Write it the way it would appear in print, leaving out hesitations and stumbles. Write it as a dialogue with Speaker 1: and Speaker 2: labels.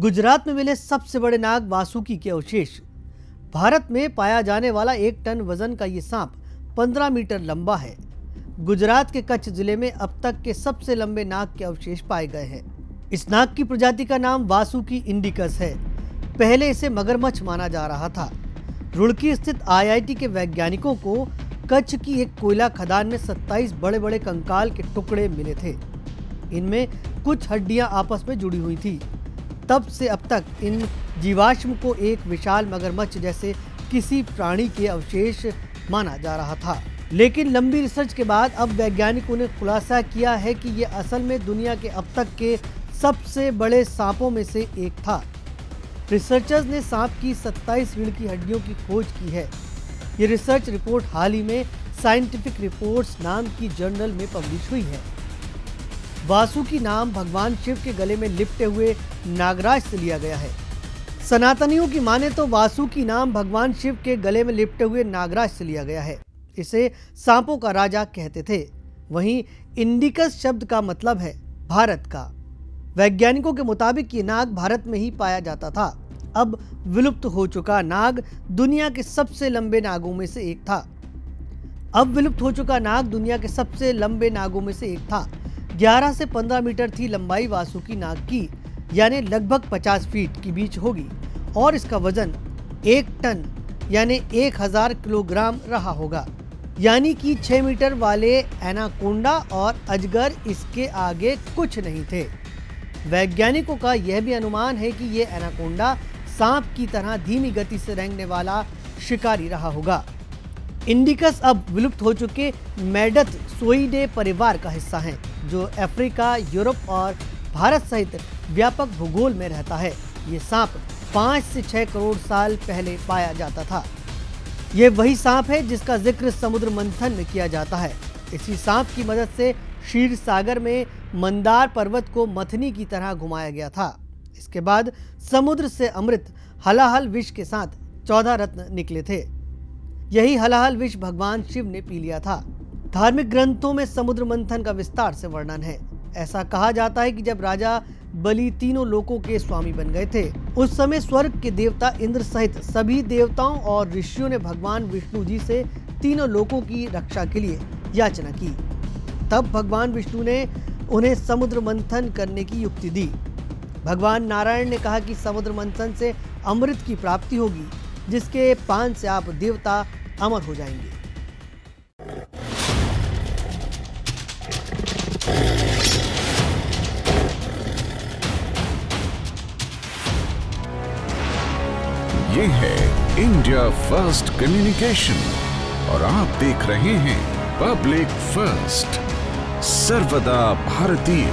Speaker 1: गुजरात में मिले सबसे बड़े नाग वासुकी के अवशेष। भारत में पाया जाने वाला 1 टन वजन का ये सांप 15 मीटर लंबा है। गुजरात के कच्छ जिले में अब तक के सबसे लंबे नाग के अवशेष पाए गए हैं। इस नाग की प्रजाति का नाम वासुकी इंडिकस है। पहले इसे मगरमच्छ माना जा रहा था। रुड़की स्थित IIT के वैज्ञानिकों को कच्छ की एक कोयला खदान में 27 बड़े बड़े कंकाल के टुकड़े मिले थे। इनमें कुछ हड्डियां आपस में जुड़ी हुई थी। तब से अब तक इन जीवाश्म को एक विशाल मगरमच्छ जैसे किसी प्राणी के अवशेष माना जा रहा था। लेकिन लंबी रिसर्च के बाद अब वैज्ञानिकों ने खुलासा किया है कि ये असल में दुनिया के अब तक के सबसे बड़े सांपों में से एक था। रिसर्चर्स ने सांप की 27 रीढ़ की हड्डियों की खोज की है। ये रिसर्च रिपोर्ट हाल ही में साइंटिफिक रिपोर्ट्स नाम की जर्नल में पब्लिश हुई है। वासुकी नाम भगवान शिव के गले में लिपटे हुए नागराज से लिया गया है। सनातनियों की माने तो वासुकी नाम भगवान शिव के गले में लिपटे हुए नागराज से लिया गया है। इसे सांपों का राजा कहते थे। वहीं इंडिकस शब्द का मतलब है भारत का। वैज्ञानिकों के मुताबिक ये नाग भारत में ही पाया जाता था। अब विलुप्त हो चुका नाग दुनिया के सबसे लंबे नागों में से एक था। 11 से 15 मीटर थी लंबाई वासुकी नाग की, यानी लगभग 50 फीट की बीच होगी, और इसका वजन 1 टन यानी 1000 किलोग्राम रहा होगा। यानी कि 6 मीटर वाले एनाकोंडा और अजगर इसके आगे कुछ नहीं थे। वैज्ञानिकों का यह भी अनुमान है कि यह एनाकोंडा सांप की तरह धीमी गति से रेंगने वाला शिकारी रहा होगा। इंडिकस अब विलुप्त हो चुके मैडथ सोइडे परिवार का हिस्सा है, जो अफ्रीका, यूरोप और भारत सहित व्यापक भूगोल में रहता है। ये सांप 5 से 6 करोड़ साल पहले पाया जाता था। ये वही सांप है जिसका जिक्र समुद्र मंथन में किया जाता है। इसी सांप की मदद से क्षीर सागर में मंदार पर्वत को मथनी की तरह घुमाया गया था। इसके बाद समुद्र से अमृत हलाहल विष के साथ 14 रत्न निकले थे। यही हलाहल विष भगवान शिव ने पी लिया था। धार्मिक ग्रंथों में समुद्र मंथन का विस्तार से वर्णन है। ऐसा कहा जाता है कि जब राजा बलि तीनों लोकों के स्वामी बन गए थे, उस समय स्वर्ग के देवता इंद्र सहित सभी देवताओं और ऋषियों ने भगवान विष्णु जी से तीनों लोकों की रक्षा के लिए याचना की। तब भगवान विष्णु ने उन्हें समुद्र मंथन करने की युक्ति दी। भगवान नारायण ने कहा कि समुद्र मंथन से अमृत की प्राप्ति होगी, जिसके पान से आप देवता अमर हो जाएंगे।
Speaker 2: ये है इंडिया फर्स्ट कम्युनिकेशन और आप देख रहे हैं पब्लिक फर्स्ट, सर्वदा भारतीय।